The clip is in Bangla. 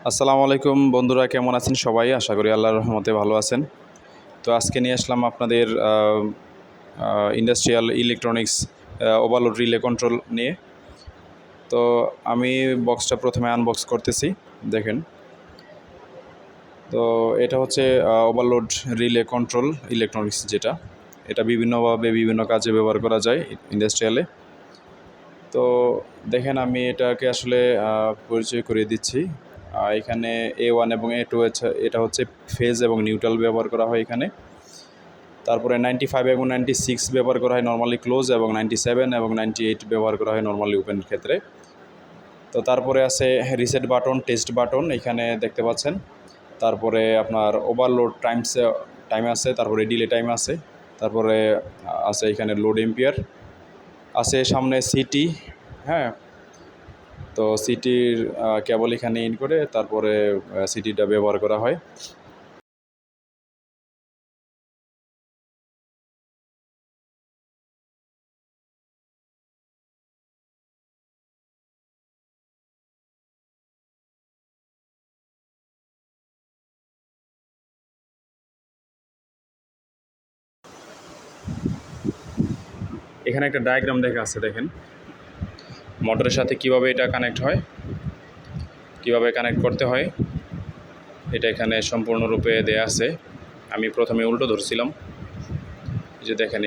আসসালামু আলাইকুম বন্ধুরা, কেমন আছেন সবাই? আশা করি আল্লাহর রহমতে ভালো আছেন। তো আজকে নিয়ে আসলাম আপনাদের industrial electronics overload relay control নিয়ে। তো আমি বক্সটা প্রথমে আনবক্স করতেছি, দেখেন। তো এটা হচ্ছে ওভারলোড রিলে কন্ট্রোল ইলেকট্রনিক্স, যেটা এটা বিভিন্নভাবে বিভিন্ন কাজে ব্যবহার করা যায় ইন্ডাস্ট্রিয়ালে। তো দেখেন, আমি এটাকে আসলে পরিচয় করিয়ে দিচ্ছি। এখানে A1 এবং A2 এটা হচ্ছে ফেজ এবং নিউট্রাল ব্যবহার করা হয় এখানে। তারপরে 95 এবং 96 ব্যবহার করা হয় নর্মালি ক্লোজ, এবং 97 এবং 98 ব্যবহার করা হয় নর্মালি ওপেন ক্ষেত্রে। তো তারপরে আছে রিসেট বাটন, টেস্ট বাটন এখানে দেখতে পাচ্ছেন। তারপরে আপনার ওভারলোড টাইম আছে, তারপরে ডিলে টাইম আছে, তারপরে আছে এখানে লোড এম্পিয়ার আছে, সামনে সিটি। হ্যাঁ, তো সিটির কেবল এখানে ইন করে তারপরে সিটিটা ব্যবহার করা হয়। এখানে একটা ডায়াগ্রাম দেখা আছে, দেখেন মোটরের সাথে কিভাবে এটা কানেক্ট হয়, কিভাবে কানেক্ট করতে হয়, এটা এখানে সম্পূর্ণরূপে দেয়া আছে। আমি প্রথমে উল্টো ধরছিলাম, যে দেখেন